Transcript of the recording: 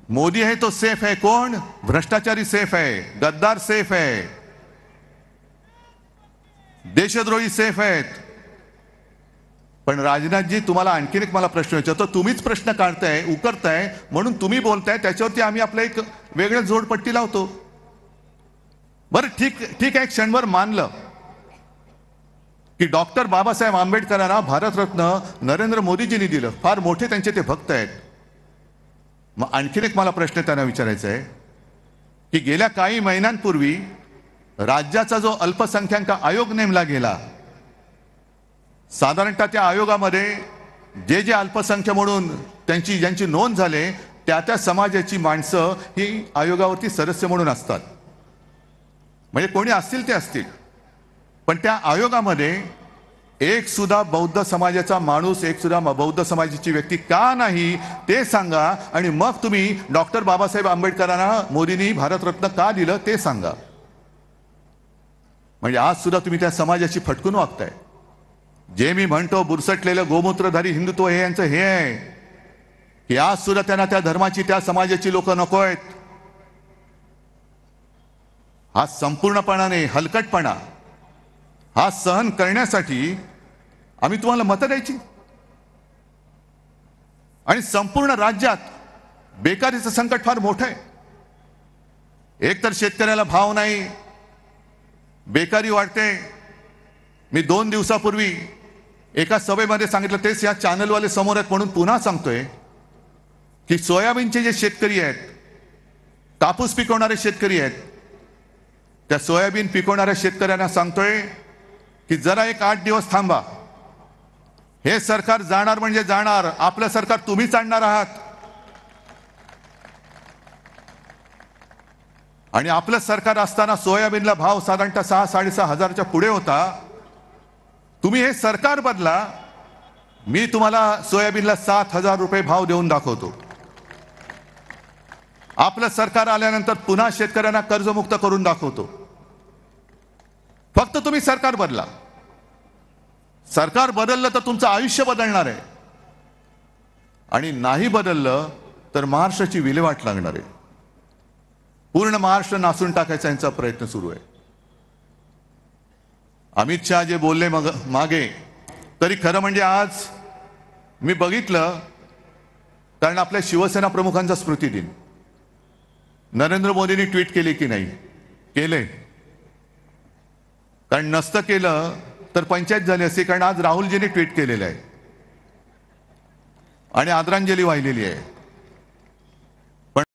मोदी है तो सेफ है, कौन? भ्रष्टाचारी सेफ है, गद्दार सेफ है, देशद्रोही सेफ आहेत. पण राजनाथजी, तुम्हाला आणखीन एक मला प्रश्न विचारतो. तुम्हीच प्रश्न काढताय, उकरताय, म्हणून तुम्ही बोलताय, त्याच्यावरती आम्ही आपलं एक वेगळं जोडपट्टी लावतो. बरं, ठीक आहे, क्षणभर मानलं की डॉक्टर बाबासाहेब आंबेडकरांना भारतरत्न नरेंद्र मोदीजींनी दिलं, फार मोठे त्यांचे ते भक्त आहेत. मग आणखीन एक मला प्रश्न त्यांना विचारायचा आहे की गेल्या काही महिन्यांपूर्वी राज्याचा जो अल्पसंख्याक आयोग नेमला गेला, साधारणतः त्या आयोगामध्ये जे अल्पसंख्य म्हणून ज्यांची नोंद झाले त्या समाजाची माणसं ही आयोगावरती सदस्य म्हणून असतात. म्हणजे कोणी असतील ते असतील, पण त्या आयोगामध्ये एक सुद्धा बौद्ध समाजाचा माणूस, एक सुद्धा बौद्ध समाजाची व्यक्ती का नाही ते सांगा, आणि मग तुम्ही डॉक्टर बाबासाहेब आंबेडकरांना मोदींनी भारतरत्न का दिलं ते सांगा. म्हणजे आज सुद्धा तुम्ही त्या समाजाची फटकून वागताय. जे मी म्हणतो बुरसटलेलं गोमूत्रधारी हिंदुत्व हे यांचं हे आहे की आज सुद्धा त्यांना त्या धर्माची, त्या समाजाची लोक नको आहेत. हा संपूर्णपणाने हलकटपणा, हा सहन करण्यासाठी आम्ही तुम्हाला मतं द्यायची. आणि संपूर्ण राज्यात बेकारीचं संकट फार मोठं आहे. एकतर शेतकऱ्याला भाव नाही, बेकारी वाढते. मी 2 दिवसापूर्वी एका सभेमध्ये सांगितलं, तेच या चॅनलवाले समोर आहेत म्हणून पुन्हा सांगतोय की सोयाबीनचे जे शेतकरी आहेत, कापूस पिकवणारे शेतकरी आहेत, त्या सोयाबीन पिकवणाऱ्या शेतकऱ्यांना सांगतोय की जरा एक 8 दिवस थांबा. हे सरकार जाणार म्हणजे जाणार, आपलं सरकार तुम्हीच आणणार आहात. आणि आपलं सरकार असताना सोयाबीनला भाव साधारणतः 6-6.5 हजारच्या पुढे होता. तुम्ही हे सरकार बदला, मी तुम्हाला सोयाबीनला 7,000 रुपये भाव देऊन दाखवतो. आपलं सरकार आल्यानंतर पुन्हा शेतकऱ्यांना कर्जमुक्त करून दाखवतो. फक्त तुम्ही सरकार बदला. सरकार बदललं तर तुमचं आयुष्य बदलणार आहे, आणि नाही बदललं तर महाराष्ट्राची विल्हेवाट लागणार आहे. पूर्ण महाराष्ट्र नासून टाकायचा यांचा प्रयत्न सुरू आहे. अमित शहा जे बोलले मागे, तरी खरं म्हणजे आज मी बघितलं, कारण आपल्या शिवसेना प्रमुखांचा स्मृती दिन नरेंद्र मोदींनी ट्विट केले की नाही? केले. कारण नसतं केलं तर पंचायत झाली असती, कारण आज राहुलजींनी ट्विट केलेलं आहे आणि आदरांजली वाहिलेली आहे.